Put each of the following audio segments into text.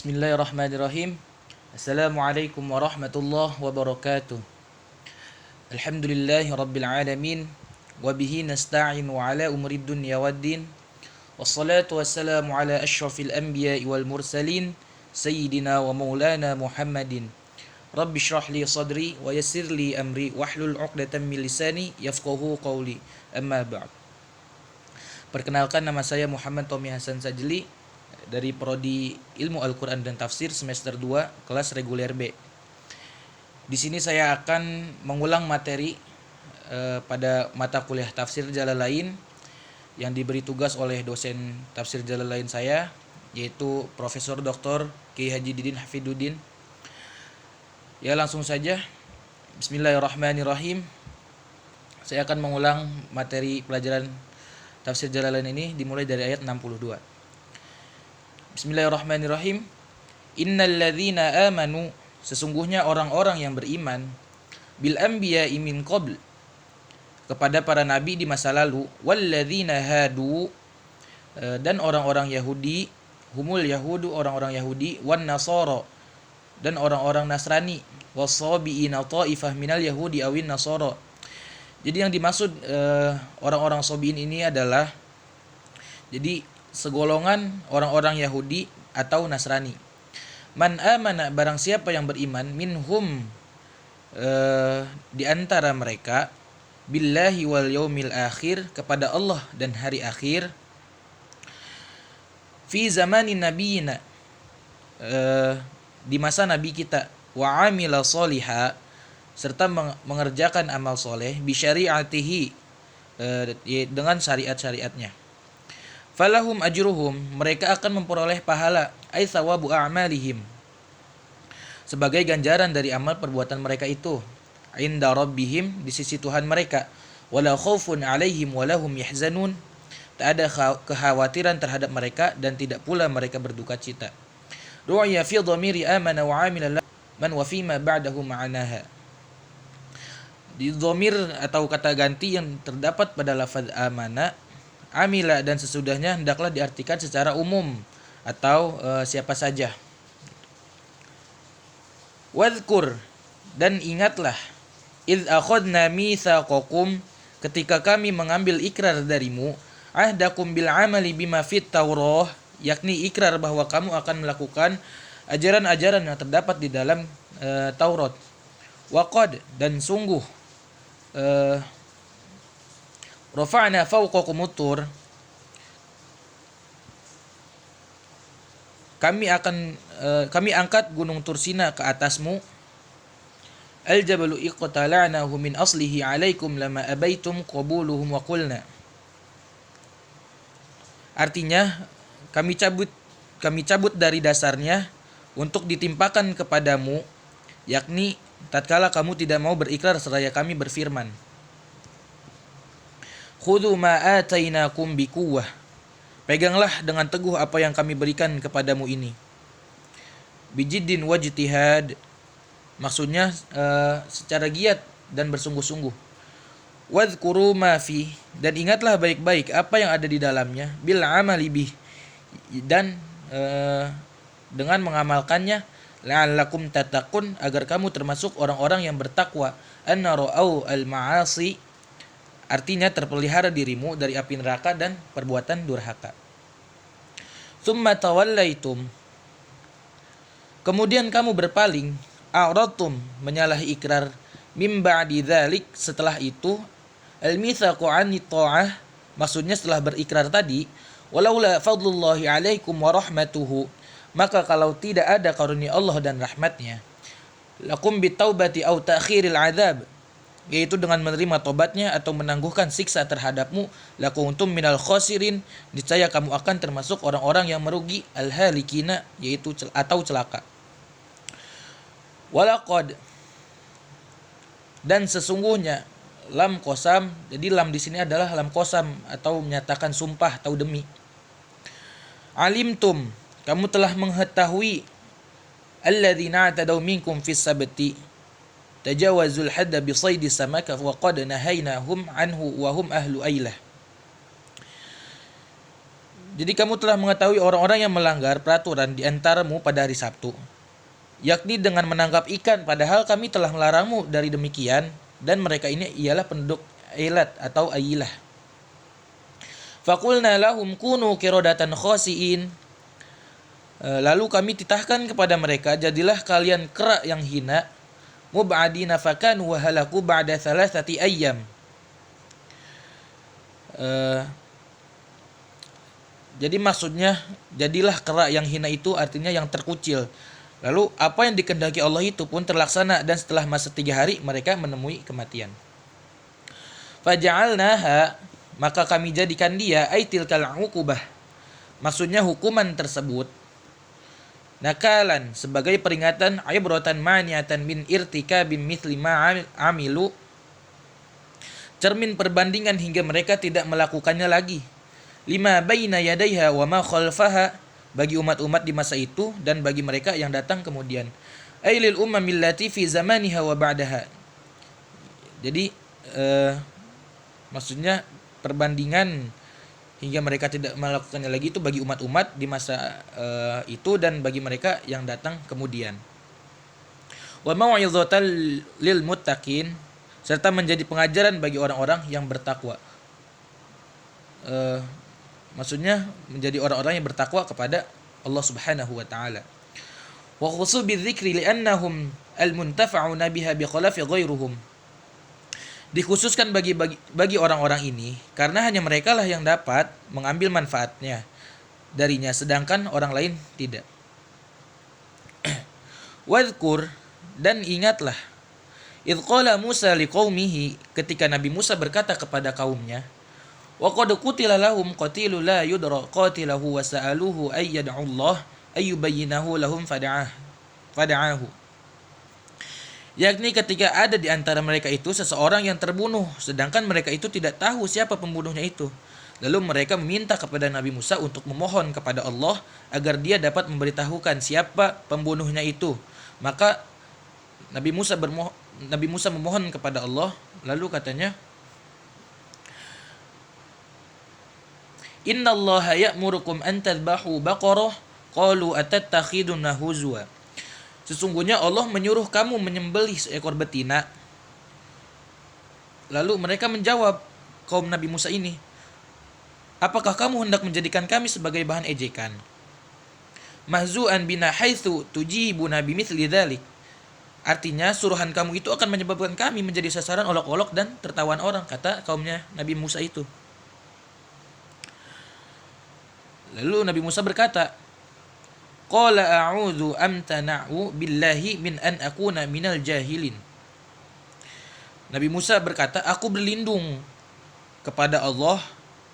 Bismillahirrahmanirrahim. Assalamualaikum warahmatullahi wabarakatuh. Alhamdulillahi rabbil alamin. Wabihi nasta'inu ala umurid dunya waddin. Wassalatu wassalamu ala ashrafil anbiya'i wal mursalin. Sayyidina wa maulana Muhammadin. Rabbi shrah li sadri wa yassir li amri wahlul 'uqdatam min lisani yafqahu qawli. Amma ba'd. Perkenalkan, nama saya Muhammad Tommy Hasan Sajli dari Prodi Ilmu Al-Quran dan Tafsir semester 2 kelas reguler B. Di sini saya akan mengulang materi pada mata kuliah Tafsir Jalalain yang diberi tugas oleh dosen Tafsir Jalalain saya, yaitu Profesor Dr. Kiai Haji Didin Hafiduddin. Ya, langsung saja. Bismillahirrahmanirrahim. Saya akan mengulang materi pelajaran Tafsir Jalalain ini dimulai dari ayat 62. Bismillahirrahmanirrahim. Innal ladzina amanu, sesungguhnya orang-orang yang beriman, bil anbiya'i min qabl, kepada para nabi di masa lalu, wal ladzina hadu, dan orang-orang Yahudi, humul yahudu, orang-orang Yahudi, wan nasara, dan orang-orang Nasrani, wasabiina ta'ifah minal yahudi awin nasara. Jadi yang dimaksud orang-orang sabiin ini adalah segolongan orang-orang Yahudi atau Nasrani. Man amana, barang siapa yang beriman, minhum, di antara mereka, billahi wal yaumil akhir, kepada Allah dan hari akhir, fi zamanin nabiyina, di masa nabi kita, wa amila sholiha, serta mengerjakan amal soleh, bi syari'atihi, dengan syariat-syariatnya. Falahum ajruhum, mereka akan memperoleh pahala, ay thawabu a'malihim, sebagai ganjaran dari amal perbuatan mereka itu, inda rabbihim, di sisi Tuhan mereka, wala khaufun alaihim walahum yahzanun, tak ada kekhawatiran terhadap mereka dan tidak pula mereka berduka cita. Ru'ya fi dhamiri amana wa amila man wa fima ba'dahu ma'anaha. Di dhamir atau kata ganti yang terdapat pada lafaz amana, amila, dan sesudahnya hendaklah diartikan secara umum atau siapa saja. Wadhkur, dan ingatlah, idh akhadna mitsaqakum, ketika kami mengambil ikrar darimu, ahdakum bil amali bima fit taurah, yakni ikrar bahwa kamu akan melakukan ajaran-ajaran yang terdapat di dalam Taurat. Waqad, dan sungguh, rafa'na fawqakumut tur, kami angkat gunung Tursina ke atasmu. Al-jabalu iqtala'nahu min aslihi 'alaikum lama abaitum qabuluhum wa qulna. Artinya, kami cabut dari dasarnya untuk ditimpakan kepadamu, yakni tatkala kamu tidak mau berikrar seraya kami berfirman. Khudhu ma atainakum biquwwah, peganglah dengan teguh apa yang kami berikan kepadamu ini. Bijiddin wajtihad, maksudnya secara giat dan bersungguh-sungguh. Wadhkuru ma fi, dan ingatlah baik-baik apa yang ada di dalamnya, bil amali bih, dan dengan mengamalkannya, la'allakum tattaqun, agar kamu termasuk orang-orang yang bertakwa. Anna ra'au al-ma'asi, artinya terpelihara dirimu dari api neraka dan perbuatan durhaka. Tsumma tawallaitum, kemudian kamu berpaling, a'radtum, menyalahi ikrar, mim ba'di dzalik, setelah itu, al-mitsaqu 'anit tha'ah, maksudnya setelah berikrar tadi, walaula fadlullahi 'alaikum wa rahmatuhu, maka kalau tidak ada karunia Allah dan rahmatnya, lakum bitaubati aw ta'khiril 'adzab, yaitu dengan menerima tobatnya atau menangguhkan siksa terhadapmu, lakuntum minal khosirin, niscaya kamu akan termasuk orang-orang yang merugi, al-halikina, yaitu atau celaka. Walaqad, dan sesungguhnya, lam qasam, jadi lam di sini adalah lam qasam atau menyatakan sumpah atau demi. Alimtum, kamu telah mengetahui, alladzina atadaw minkum fis sabti, tajawazul hadda bi saydi samaka wa qad nahaynahum anhu wa hum ahlu ailah. Jadi kamu telah mengetahui orang-orang yang melanggar peraturan di antaramu pada hari Sabtu, yakni dengan menangkap ikan, padahal kami telah melarangmu dari demikian, dan mereka ini ialah penduduk Eilat atau Ailah. Fakulna lahum kunu kirodatan khasiin. Lalu kami titahkan kepada mereka, jadilah kalian kera yang hina, mub'adina fakanu wa halaku ba'da thalathati ayyam. Jadi maksudnya, jadilah kera yang hina itu artinya yang terkucil. Lalu apa yang dikehendaki Allah itu pun terlaksana, dan setelah masa 3 hari mereka menemui kematian. Faja'alnaha, maka kami jadikan dia aitilkal uqubah, maksudnya hukuman tersebut, nakalan, sebagai peringatan, ibratan maniatan min irtikabin mithli ma amilu, cermin perbandingan hingga mereka tidak melakukannya lagi, lima baina yadaiha wa ma khalfaha, bagi umat-umat di masa itu dan bagi mereka yang datang kemudian, ailil ummamil lati fi zamaniha wa ba'daha. Jadi maksudnya perbandingan hingga mereka tidak melakukannya lagi itu bagi umat-umat di masa itu dan bagi mereka yang datang kemudian. Wa mau'izatal lil muttaqin, serta menjadi pengajaran bagi orang-orang yang bertakwa. Maksudnya menjadi orang-orang yang bertakwa kepada Allah Subhanahu wa taala. Wa khusus bidzikri li'annahum al-muntafa'una biha bikhalafi ghairuhum. Dikhususkan bagi orang-orang ini karena hanya mereka lah yang dapat mengambil manfaatnya darinya, sedangkan orang lain tidak. Wadhkur, dan ingatlah, idh qala Musa liqaumihi, ketika Nabi Musa berkata kepada kaumnya, wa qad qutila lahum qatilu la yudra qatilahu wa sa'aluhu ay yad'ullah ay yubayyinahu lahum fada'ahu. Yakni ketika ada di antara mereka itu seseorang yang terbunuh, sedangkan mereka itu tidak tahu siapa pembunuhnya itu. Lalu mereka meminta kepada Nabi Musa untuk memohon kepada Allah agar dia dapat memberitahukan siapa pembunuhnya itu. Maka Nabi Musa memohon kepada Allah, lalu katanya, Innallaha ya'murukum an tadhbahu baqarah, qalu atattakhiduna huzwa. Sesungguhnya Allah menyuruh kamu menyembelih seekor betina. Lalu mereka menjawab, kaum Nabi Musa ini, apakah kamu hendak menjadikan kami sebagai bahan ejekan? Mahzu'an bina haitsu tujibuna bimithli dzalik. Artinya suruhan kamu itu akan menyebabkan kami menjadi sasaran olok-olok dan tertawan orang, kata kaumnya Nabi Musa itu. Lalu Nabi Musa berkata, Qala a'udzu amtana'u billahi min an akuna minal jahilin. Nabi Musa berkata, aku berlindung kepada Allah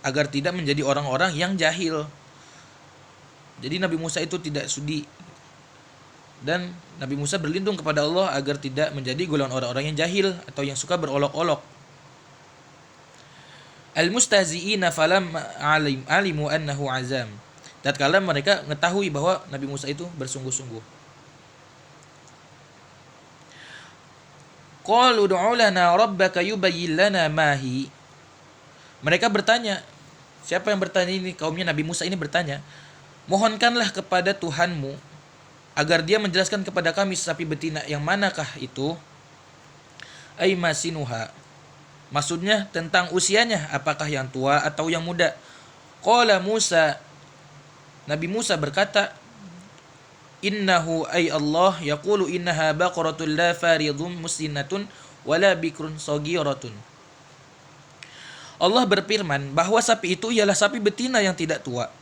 agar tidak menjadi orang-orang yang jahil. Jadi Nabi Musa itu tidak sudi, dan Nabi Musa berlindung kepada Allah agar tidak menjadi golongan orang-orang yang jahil atau yang suka berolok-olok. Al-mustahzi'ina falam alimu annahu azam. Tatkala mereka mengetahui bahwa Nabi Musa itu bersungguh-sungguh. Qalu ud'u lana rabbaka yubayyin lana ma hi. Mereka bertanya, siapa yang bertanya ini? Kaumnya Nabi Musa ini bertanya, mohonkanlah kepada Tuhanmu agar dia menjelaskan kepada kami sapi betina yang manakah itu? Ay masinuha. Maksudnya tentang usianya, apakah yang tua atau yang muda? Qala Musa, Nabi Musa berkata, Innahu ay Allah yaqulu innaha baqaratul la faridun muslimatun wala bikrun sagiratun. Allah berfirman bahwa sapi itu ialah sapi betina yang tidak tua.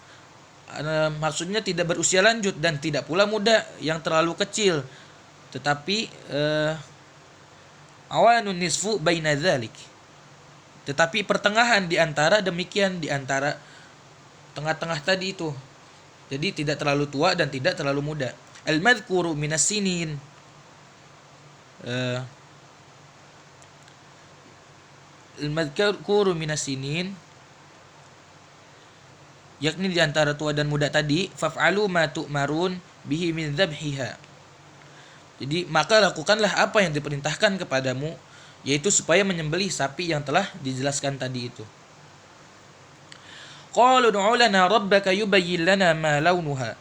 Maksudnya tidak berusia lanjut dan tidak pula muda yang terlalu kecil, tetapi awanun nisfu baina dzalik. Tetapi pertengahan di antara demikian, di antara tengah-tengah tadi itu. Jadi tidak terlalu tua dan tidak terlalu muda. Al-madhkuru minas sinin. Al-madhkuru minas sinin, yakni di antara tua dan muda tadi, faf'alu ma tu'marun bihi min dzabhiha. Jadi maka lakukanlah apa yang diperintahkan kepadamu, yaitu supaya menyembelih sapi yang telah dijelaskan tadi itu. Qalu ud'u lana rabbaka yubayyin lana ma launuha.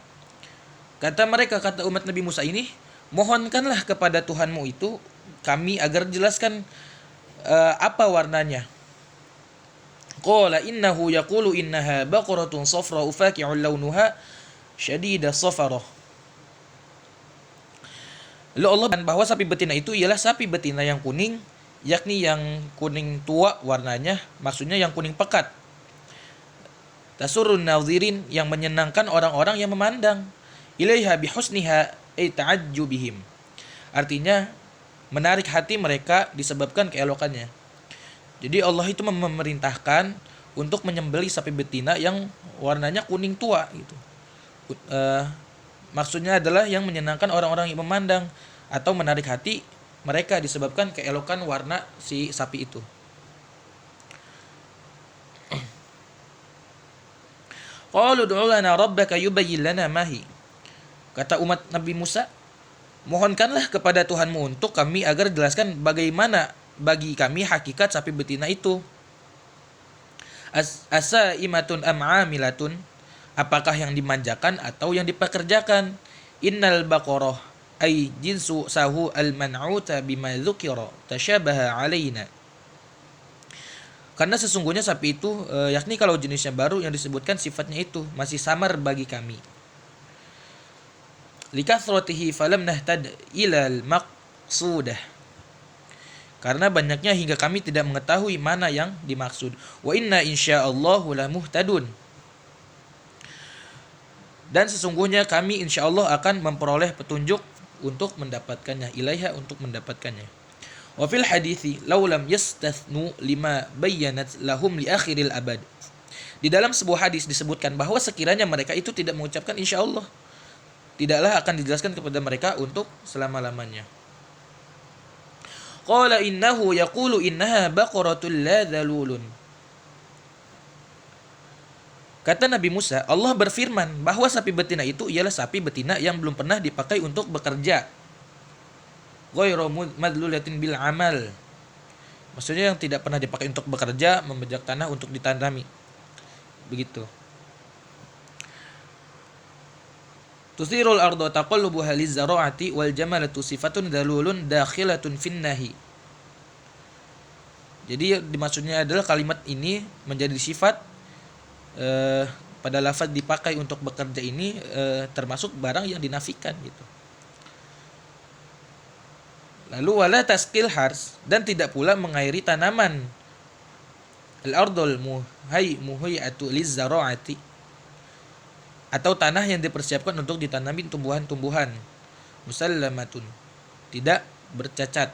Kata mereka, kata umat Nabi Musa ini, mohonkanlah kepada Tuhanmu itu kami agar jelaskan apa warnanya. Qala innahu yaqulu innaha baqaratun safra'u faqi'un launuha syadidah safarah. Lalu Allah bahwa sapi betina itu ialah sapi betina yang kuning, yakni yang kuning tua warnanya, maksudnya yang kuning pekat. Tasurrun nadhirin, yang menyenangkan orang-orang yang memandang. Ilaiha bihusniha ay ta'ajjubihim. Artinya menarik hati mereka disebabkan keelokannya. Jadi Allah itu memerintahkan untuk menyembelih sapi betina yang warnanya kuning tua gitu. Maksudnya adalah yang menyenangkan orang-orang yang memandang atau menarik hati mereka disebabkan keelokan warna si sapi itu. Qalu ud'u lana rabbaka yubayyin lana ma hi. Kata umat Nabi Musa, mohonkanlah kepada Tuhanmu untuk kami agar jelaskan bagaimana bagi kami hakikat sapi betina itu. Asaimatun am amilatun, apakah yang dimanjakan atau yang dipekerjakan. Innal baqarah ay jinsu sahu al-man'uta bima dzukira tashabaha alaina. Karena sesungguhnya sapi itu yakni kalau jenisnya baru yang disebutkan sifatnya itu masih samar bagi kami. Likathratihi falam nahtad ilal maqsudah, karena banyaknya hingga kami tidak mengetahui mana yang dimaksud. Wa inna insyaallahu lamuhtadun, dan sesungguhnya kami insyaallah akan memperoleh petunjuk untuk mendapatkannya, ilaiha untuk mendapatkannya. Wa fil hadithi law lam yastathnu lima bayyanat lahum li akhiril abad. Di dalam sebuah hadis disebutkan bahwa sekiranya mereka itu tidak mengucapkan insyaallah, tidaklah akan dijelaskan kepada mereka untuk selama-lamanya. Qala innahu yaqulu innaha baqaratul la dhalulun. Kata Nabi Musa, Allah berfirman bahwa sapi betina itu ialah sapi betina yang belum pernah dipakai untuk bekerja. Ghairu madlulatin bil amal. Maksudnya yang tidak pernah dipakai untuk bekerja, membajak tanah untuk ditanami. Begitu. Tusirul ardu taqallubuha lizzara'ati wal jamalatu sifatun dalulun dakhilatun finnahi. Jadi dimaksudnya adalah kalimat ini menjadi sifat pada lafaz dipakai untuk bekerja ini termasuk barang yang dinafikan gitu. Lalu wala tasqil hars, dan tidak pula mengairi tanaman. Al-ardul muhayyatu lizzara'ati, atau tanah yang dipersiapkan untuk ditanami tumbuhan-tumbuhan. Musallamatun, tidak bercacat.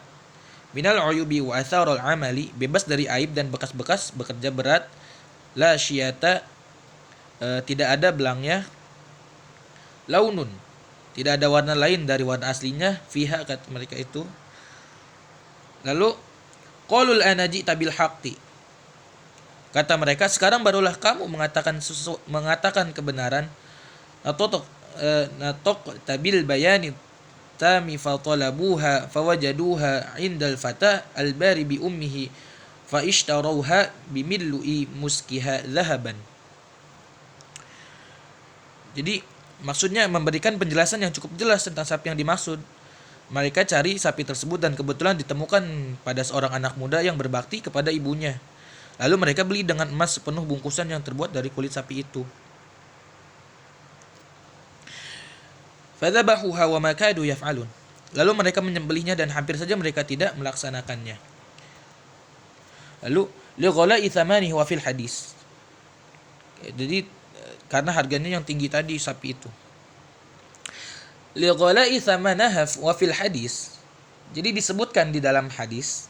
Minal uyubi wa atharul amali, bebas dari aib dan bekas-bekas bekerja berat. La syiyata, tidak ada belangnya. Launun, tidak ada warna lain dari warna aslinya. Fiha, kata mereka itu. Lalu qalul anaji tabil haqqi, kata mereka, sekarang barulah kamu mengatakan kebenaran. Natok tabil bayani tami fatalabuha fawajaduha indal fata albari bi ummihi fa ishtarawha bimillu'i muskiha dhahaban. Jadi maksudnya memberikan penjelasan yang cukup jelas tentang sapi yang dimaksud. Mereka cari sapi tersebut dan kebetulan ditemukan pada seorang anak muda yang berbakti kepada ibunya. Lalu mereka beli dengan emas sepenuh bungkusan yang terbuat dari kulit sapi itu. Fadzabahuha wa ma kadu yaf'alun. Lalu mereka menyembelihnya dan hampir saja mereka tidak melaksanakannya. Lalu li ghala'i thamanihi wa fil hadis. Jadi karena harganya yang tinggi tadi sapi itu. Li ghala'i thamanaha wa fil hadis. Jadi disebutkan di dalam hadis,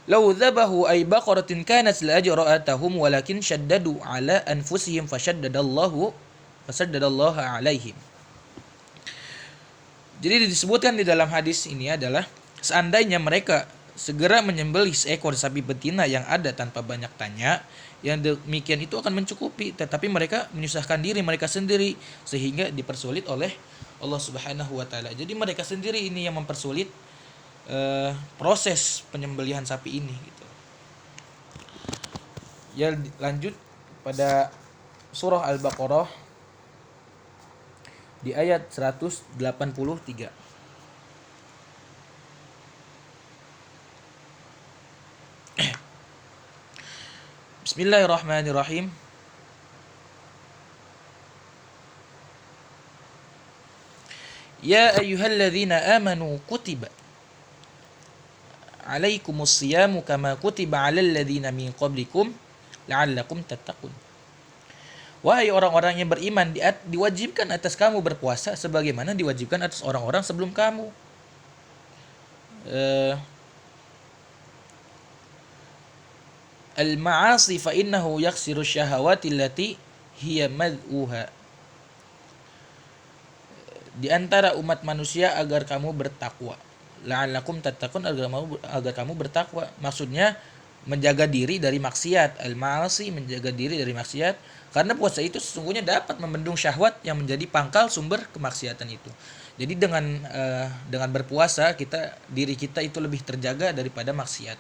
law dzabahu ay baqaratin kanat la ajra'atuhum walakin shaddadu ala anfusihim fashaddadallahu alaihim. Jadi disebutkan di dalam hadis ini adalah seandainya mereka segera menyembelih seekor sapi betina yang ada tanpa banyak tanya, yang demikian itu akan mencukupi, tetapi mereka menyusahkan diri mereka sendiri sehingga dipersulit oleh Allah Subhanahu wa taala. Jadi mereka sendiri ini yang mempersulit proses penyembelihan sapi ini gitu. Ya lanjut pada surah Al-Baqarah di ayat 183. Bismillahirrahmanirrahim. Ya ayyuhalladzina amanu kutiba alaikumus siyamu kama kutiba alal ladzina min qablikum la'allakum tattaqun. Wahai orang-orang yang beriman, diwajibkan atas kamu berpuasa sebagaimana diwajibkan atas orang-orang sebelum kamu. Al-ma'asi fa innahu yaksiru syahawati allati hiya mad'uha. Di antara umat manusia agar kamu bertakwa. La'allakum tattaqun, agar kamu bertakwa. Maksudnya menjaga diri dari maksiat. Al-ma'asi, menjaga diri dari maksiat, karena puasa itu sesungguhnya dapat membendung syahwat yang menjadi pangkal sumber kemaksiatan itu. Jadi dengan berpuasa diri kita itu lebih terjaga daripada maksiat,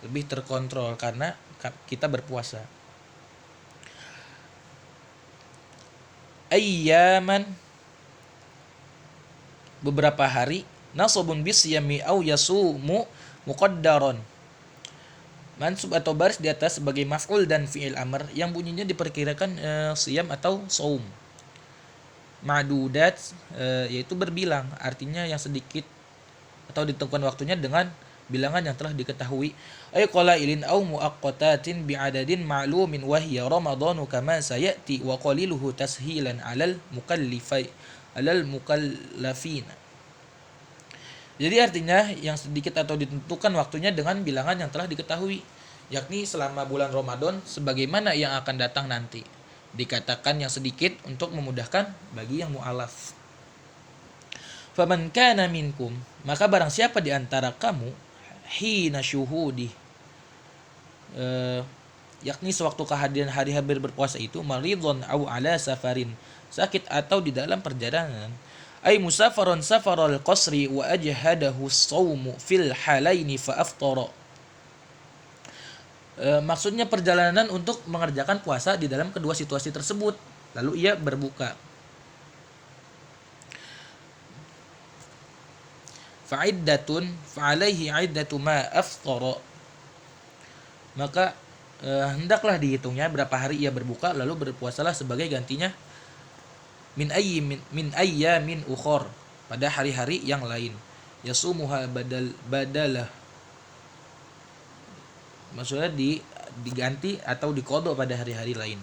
lebih terkontrol karena kita berpuasa. Ayyaman, beberapa hari, nasabun bisyami au yasumu muqaddaron. Mansub atau baris di atas sebagai maf'ul dan fi'il amr yang bunyinya diperkirakan siyam atau saum. Ma'dudat yaitu berbilang, artinya yang sedikit atau ditentukan waktunya dengan bilangan yang telah diketahui. Ay qalailin au muaqqatatin bi'adadin ma'lumin wa hiya ramadhanu kama sayati wa qaliluhu tashilan 'alal mukallafin. Jadi artinya yang sedikit atau ditentukan waktunya dengan bilangan yang telah diketahui, yakni selama bulan Ramadan sebagaimana yang akan datang nanti. Dikatakan yang sedikit untuk memudahkan bagi yang mu'alaf. Faman kana minkum, maka barang siapa di antara kamu, hina syuhudi, yakni sewaktu kehadiran hari-hari berpuasa itu, maridhon au ala safarin, sakit atau di dalam perjalanan, ay musafaron safarul qasri wa ajhadahu as-shaumu fil halaini fa aftara. Maksudnya perjalanan untuk mengerjakan puasa di dalam kedua situasi tersebut, lalu ia berbuka. Fa'iddatun fa'alaihi 'iddatu ma aftara. Maka hendaklah dihitungnya berapa hari ia berbuka, lalu berpuasalah sebagai gantinya min ayyamin ukhor, pada hari-hari yang lain. Yasumuha badalah, maksudnya diganti atau diqadha pada hari-hari lain.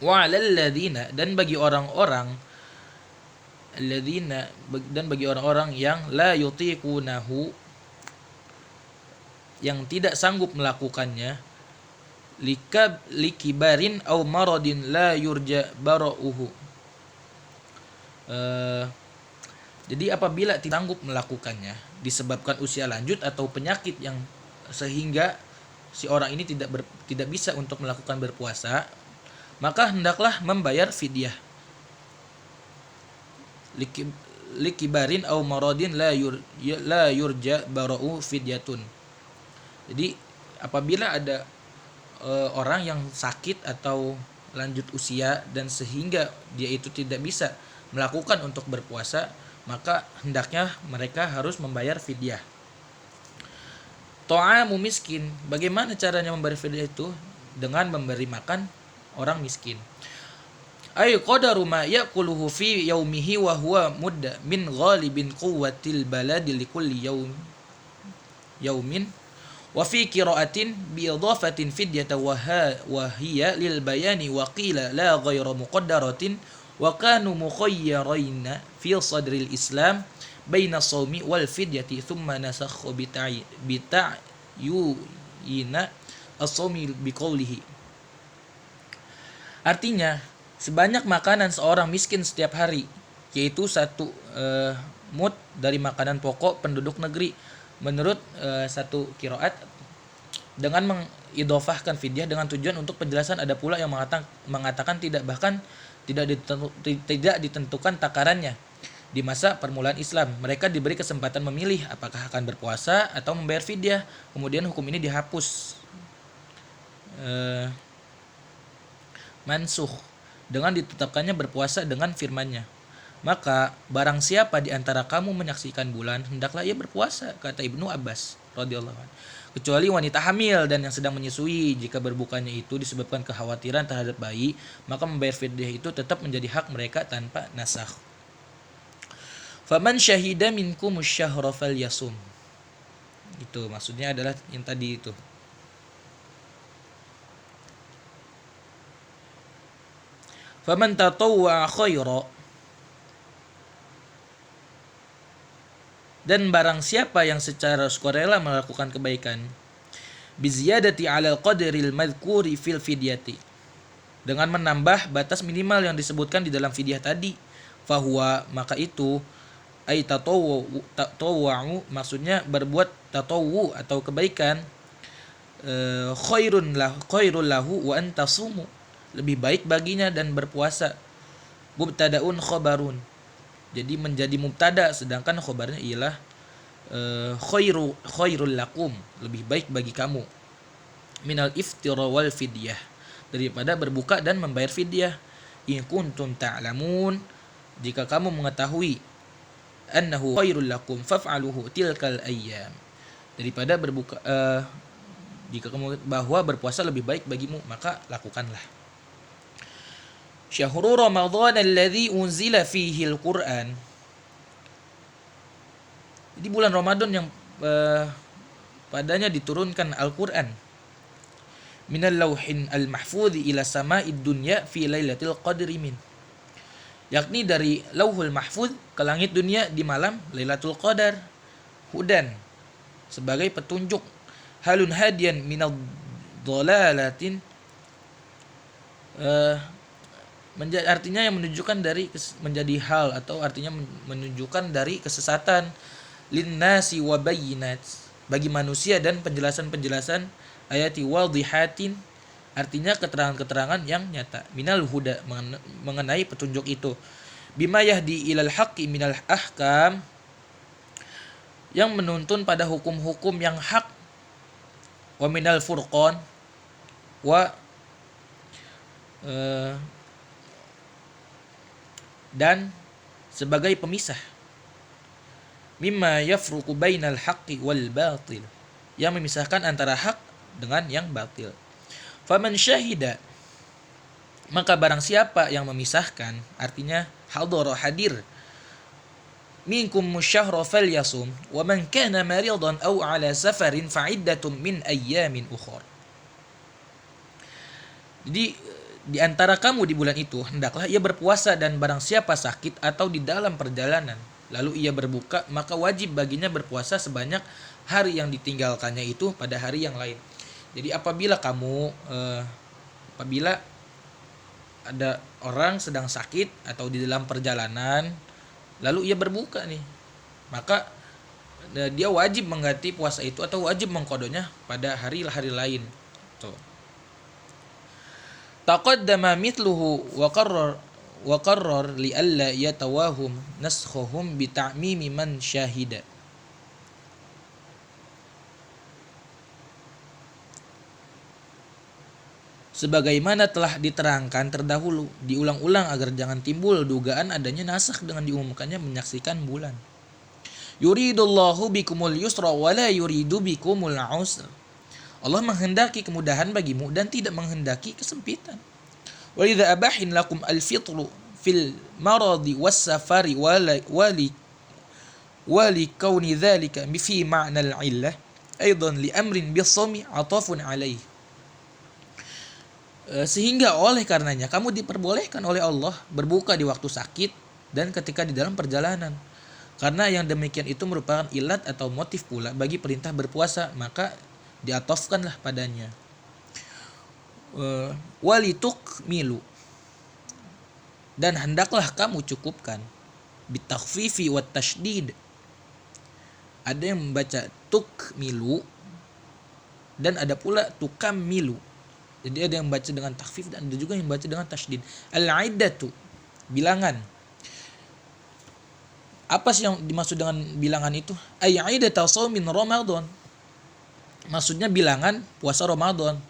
Wa 'alal ladzina, dan bagi orang-orang yang la yutiqunahu, yang tidak sanggup melakukannya, likibarin au maradin la yurja bara'uhu. Jadi apabila tidak sanggup melakukannya disebabkan usia lanjut atau penyakit yang sehingga si orang ini tidak bisa untuk melakukan berpuasa, maka hendaklah membayar fidyah. Likibarin au maradin la yurja bara'u fidyatun. Jadi apabila ada orang yang sakit atau lanjut usia dan sehingga dia itu tidak bisa melakukan untuk berpuasa, maka hendaknya mereka harus membayar fidyah. Ta'amu miskin, bagaimana caranya membayar fidyah itu? Dengan memberi makan orang miskin. Ay qadaru ma yaquluhu fi yaumihi wa huwa mudda min ghalibin quwwatil baladi likulli yaumin wa fi qira'atin bi idafatin fidyata wa hiya lil bayani wa qila la ghayra muqaddaratin wa kanu mukhayyarina fi sadril islam baina shaumi wal fidyati thumma nasakha bita'yina as-shaumi biqaulihi. Artinya, sebanyak makanan seorang miskin setiap hari, yaitu 1 mud dari makanan pokok penduduk negeri, menurut satu qiraat, dengan mengidhofahkan fidyah dengan tujuan untuk penjelasan. Ada pula yang mengatakan tidak, bahkan tidak ditentukan takarannya. Di masa permulaan Islam, mereka diberi kesempatan memilih apakah akan berpuasa atau membayar fidyah. Kemudian hukum ini dihapus. mansukh dengan ditetapkannya berpuasa dengan firman-Nya. Maka barang siapa di antara kamu menyaksikan bulan, hendaklah ia berpuasa, kata Ibnu Abbas radhiyallahu anhu. Kecuali wanita hamil dan yang sedang menyusui, jika berbukanya itu disebabkan kekhawatiran terhadap bayi, maka membayar fidyah itu tetap menjadi hak mereka tanpa nasakh. Faman syahida minkum syahra falyasum. Itu maksudnya adalah yang tadi itu. Faman tatawwa khaira, dan barang siapa yang secara sukarela melakukan kebaikan, biziyadati alal qadril madhkuri fil fidyati, dengan menambah batas minimal yang disebutkan di dalam fidyah tadi, fahuwa, maka itu ay tatawwu, maksudnya berbuat tatawwu atau kebaikan, khairul lahu wa antasumu, lebih baik baginya dan berpuasa. Mubtadaun khabarun, jadi menjadi mubtada sedangkan khabarnya ialah khairul lakum, lebih baik bagi kamu, minal iftira wal fidyah, daripada berbuka dan membayar fidyah. In kuntum ta'lamun, jika kamu mengetahui, annahu khairul lakum faf'aluhu tilkal ayyam, daripada berbuka, jika kamu bahwa berpuasa lebih baik bagimu, maka lakukanlah. Syahrul Ramadan alladzi unzila fihi al-Qur'an, jadi bulan Ramadan yang padanya diturunkan Al-Qur'an. Minal lauhin al-mahfudhi ila sama'id dunya fi lailatul qadri min, yakni dari lauhul mahfudz ke langit dunia di malam Lailatul Qadar. Hudan, sebagai petunjuk, halun hadian minad dhalalatin, artinya yang menunjukkan dari menjadi hal, atau artinya menunjukkan dari kesesatan, linnasi wa bayyinat, bagi manusia, dan penjelasan-penjelasan, ayati wadihatin, artinya keterangan-keterangan yang nyata, minal huda, mengenai petunjuk itu, bima yahdi ilal haqqi minal ahkam, yang menuntun pada hukum-hukum yang hak, wa minal furqan, wa dan sebagai pemisah, mimma yafruqu bainal haqqi wal batil, yang memisahkan antara hak dengan yang batil. Faman syahida, maka barang siapa yang memisahkan, artinya hadara, hadir, minkum musyahra falyasum, wa man kana maridan aw ala safarin fa iddatum min ayyamin ukhra. Jadi di antara kamu di bulan itu hendaklah ia berpuasa, dan barang siapa sakit atau di dalam perjalanan lalu ia berbuka, maka wajib baginya berpuasa sebanyak hari yang ditinggalkannya itu pada hari yang lain. Jadi apabila ada orang sedang sakit atau di dalam perjalanan lalu ia berbuka nih, maka dia wajib mengganti puasa itu atau wajib mengqadanya pada hari-hari lain. Tuh. Taqaddama mithluhu wa qarrar li alla yatawahum naskhuhum bi ta'mimi man syahida. Sebagaimana telah diterangkan terdahulu, diulang-ulang agar jangan timbul dugaan adanya nasakh dengan diumumkannya menyaksikan bulan. Yuridullahu bikumul yusra wa la yuridu bikumul usra. Allah menghendaki kemudahan bagimu dan tidak menghendaki kesempitan. Wa idza abahin lakum al-fitru fil maradi was-safari wali kauni dzalika fi ma'na al-illah aidan li amrin bis-sawmi atafun alaih. Sehingga oleh karenanya kamu diperbolehkan oleh Allah berbuka di waktu sakit dan ketika di dalam perjalanan. Karena yang demikian itu merupakan ilat atau motif pula bagi perintah berpuasa, maka diatofkanlah padanya. Walituk milu, dan hendaklah kamu cukupkan, bitakhfifi wat tasydid. Ada yang membaca tukmilu dan ada pula tukammilu. Jadi ada yang membaca dengan takhfif dan ada juga yang membaca dengan tasydid. Al-iddatu, bilangan. Apa sih yang dimaksud dengan bilangan itu? A'iddatu shaumin Ramadan. Maksudnya bilangan puasa Ramadan.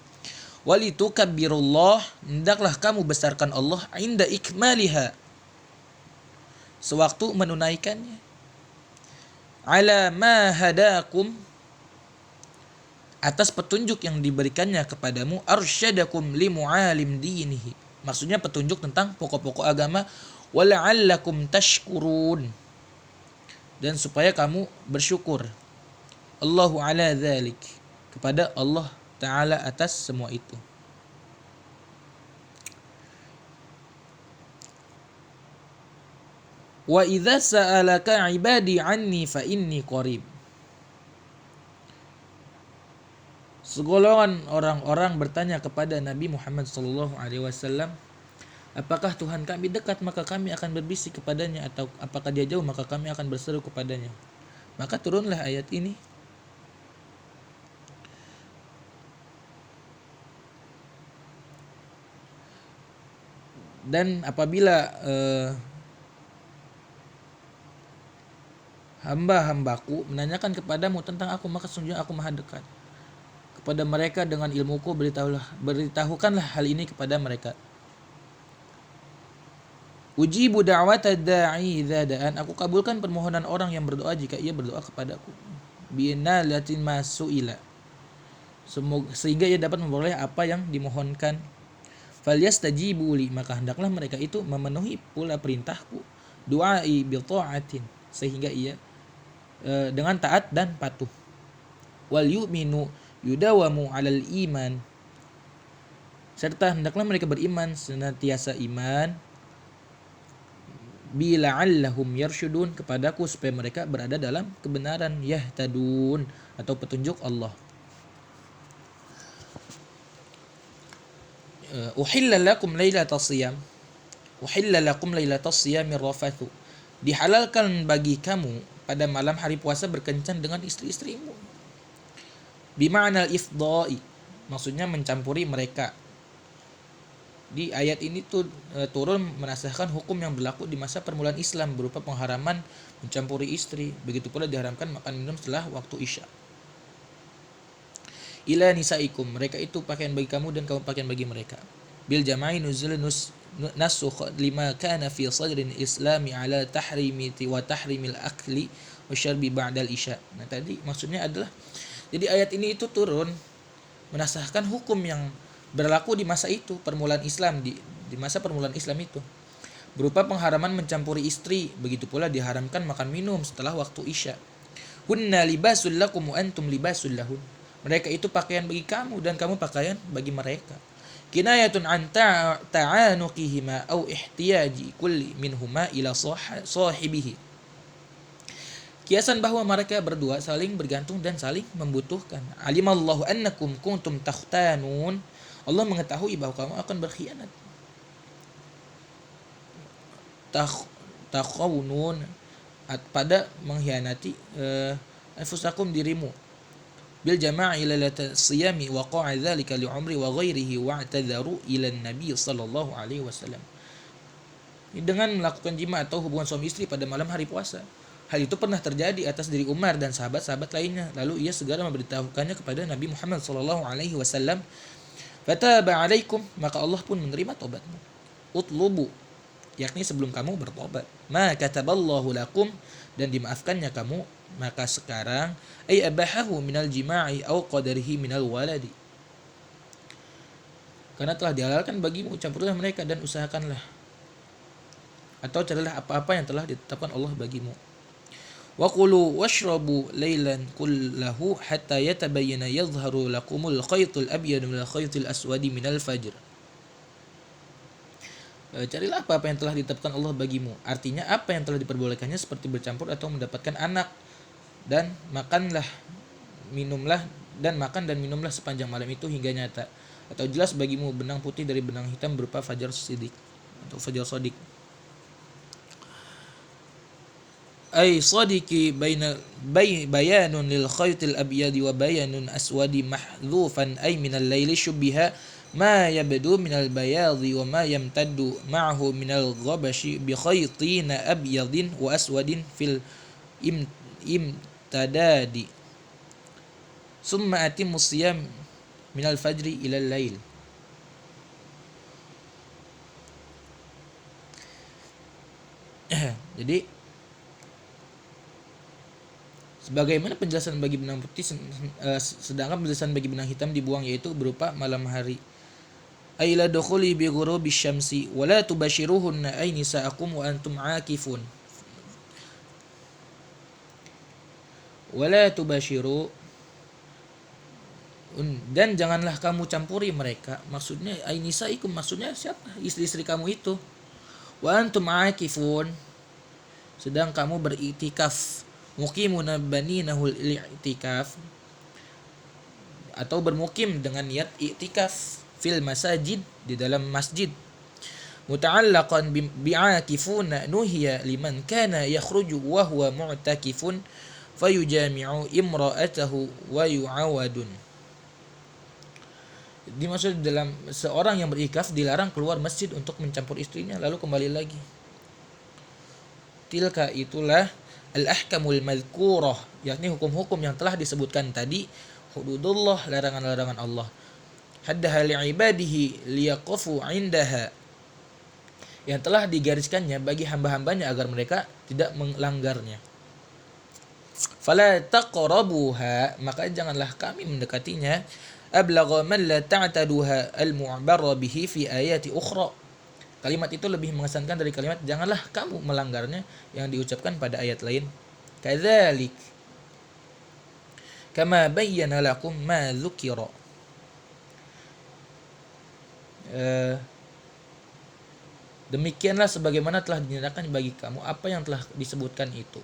Walitukabbirullah, hendaklah kamu besarkan Allah inda ikmaliha, sewaktu menunaikannya. Ala ma hadakum, atas petunjuk yang diberikannya kepadamu. Arsyadakum limu'alim dinihi, maksudnya petunjuk tentang pokok-pokok agama. Wala'allakum tashkurun, dan supaya kamu bersyukur. Allahu ala dzalik, kepada Allah Ta'ala atas semua itu. Wa idza sa'alaka ibadi anni fa inni qarib. Segolongan orang-orang bertanya kepada Nabi Muhammad SAW, apakah Tuhan kami dekat maka kami akan berbisik kepadanya, atau apakah dia jauh maka kami akan berseru kepadanya. Maka turunlah ayat ini. Dan apabila hamba-hambaku menanyakan kepadamu tentang aku, maka sesungguhnya aku maha dekat kepada mereka dengan ilmuku, beritahukanlah hal ini kepada mereka. Ujibu da'wata da'i idza da'an, aku kabulkan permohonan orang yang berdoa jika ia berdoa kepadaku. Binalatin masuila, sehingga ia dapat memperoleh apa yang dimohonkan. Falyastajibu li, maka hendaklah mereka itu memenuhi pula perintahku. Du'ai bi ta'atin, sehingga ia dengan taat dan patuh. Wal yu'minu yudawamu 'alal iman, serta hendaklah mereka beriman senantiasa iman. Bila'allahum yarsyudun, kepadaku supaya mereka berada dalam kebenaran. Yahtadun, atau petunjuk Allah. Uhilla lakum lailatas siyam, uhilla lakum lailatas siyamir rafathu, dihalalkan bagi kamu pada malam hari puasa berkencan dengan istri-istrimu. Bima'nal ifdai, maksudnya mencampuri mereka. Di ayat ini turun menasahkan hukum yang berlaku di masa permulaan Islam berupa pengharaman mencampuri istri. Begitu pula diharamkan makan minum setelah waktu Isya. Ila nisaikum, mereka itu pakaian bagi kamu dan kamu pakaian bagi mereka. Bil jama'i nuzul nasukh lima kana fi sadrin islami ala tahrimiti wa tahrimil akli wa syarbi ba'dal isya. Nah tadi maksudnya adalah, jadi ayat ini itu turun menasahkan hukum yang berlaku di masa itu, permulaan Islam, di masa permulaan Islam itu, berupa pengharaman mencampuri istri. Begitu pula diharamkan makan minum setelah waktu Isya. Hunna libasul lakum wa antum libasul lahun, mereka itu pakaian bagi kamu dan kamu pakaian bagi mereka. Kinayatun an ta'anuqihima au ihtiyaji kulli minhuma ila sahibihi, kiasan bahwa mereka berdua saling bergantung dan saling membutuhkan. Alimallahu annakum kuntum takhtanun, Allah mengetahui bahwa kamu akan berkhianat. Takhawunun, pada mengkhianati anfusakum, dirimu. Bil jama'i lailatas siyami wa qa'a dzalika li umri wa ghairihi wa i'tadharu ila nabi sallallahu alaihi wasallam, dengan melakukan jima atau hubungan suami istri pada malam hari puasa. Hal itu pernah terjadi atas diri Umar dan sahabat-sahabat lainnya, lalu ia segera memberitahukannya kepada Nabi Muhammad sallallahu alaihi wasallam. Fataba alaikum, maka Allah pun menerima tobatmu. Utlubu, yakni sebelum kamu bertobat. Ma kataballahu lakum, dan dimaafkannya kamu. Maka sekarang ay abahahu minal jima'i au qadarihi minal waladi, karena telah dihalalkan bagimu, campurlah mereka dan usahakanlah atau carilah apa-apa yang telah ditetapkan Allah bagimu. Wa qulu washrabu lailan kullahu hatta yatabayyana yadhharu lakumul khaytul abyadu minal khaytil aswadi minal fajr. Carilah apa yang telah ditetapkan Allah bagimu, artinya apa yang telah diperbolehkannya seperti bercampur atau mendapatkan anak, dan makan dan minumlah sepanjang malam itu hingga nyata atau jelas bagimu benang putih dari benang hitam berupa fajar sidik atau fajar sodik. Ay sadiki bayanun lil khaytil abyadi wa bayanun aswadi mahdhufan ay minal laili syubbiha ma yabdu minal bayadi wa ma yamtaddu ma'ahu minal ghabashi bi khaytin abyadin wa aswadin fil imtadadi summa atimmus siyam minal fajri ilal lail. Jadi sebagaimana penjelasan bagi benang putih, sedangkan penjelasan bagi benang hitam dibuang, yaitu berupa malam hari. Aila dukhuli bi ghurubi syamsi wa la tubashiruhunna ay nisa'akum wa antum aakifun. Wa la tubashiru, dan janganlah kamu campuri mereka. Maksudnya ay nisaikum, maksudnya siapa? Istri-istri kamu itu. Wa antum aakifun, sedang kamu beriktikaf. Muqimuna baninahul i'tikaf, atau bermukim dengan niat i'tikaf, fil masajid, di dalam masjid. Muta'allaqan bi'akifuna nuhiya liman kana yakhruju wa huwa mu'takifun fayujami'u imra'atahu wa yu'awadun. Dimaksud dalam seorang yang beriktikaf dilarang keluar masjid untuk mencampur istrinya lalu kembali lagi. Tilka, itulah al-ahkamul madhkurah, yakni hukum-hukum yang telah disebutkan tadi, hududullah, larangan-larangan Allah, haddaha li'ibadihi liyaqafu indaha, yang telah digariskannya bagi hamba-hambanya agar mereka tidak melanggarnya. Fala taqrabuha, maka janganlah kami mendekatinya. Ablagha man la ta'taduha al-mu'barra bihi fi ayati ukhra, kalimat itu lebih mengesankan dari kalimat janganlah kamu melanggarnya yang diucapkan pada ayat lain. Kadzalik kama bayyana lakum ma dzukira, demikianlah sebagaimana telah dinyatakan bagi kamu apa yang telah disebutkan itu.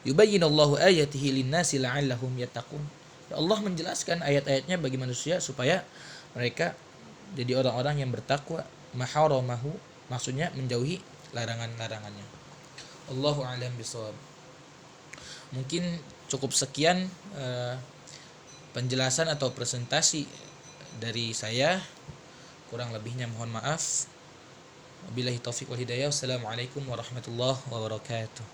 Yubayyinullahu ayatihi lin-nasi la'allahum yattaqun, Allah menjelaskan ayat-ayatnya bagi manusia supaya mereka jadi orang-orang yang bertakwa. Maharamahu, maksudnya menjauhi larangan-larangannya. Allahu a'lam bishawab. Mungkin cukup sekian penjelasan atau presentasi dari saya, kurang lebihnya mohon maaf. Wabillahi taufiq wal hidayah. Wassalamualaikum warahmatullahi wabarakatuh.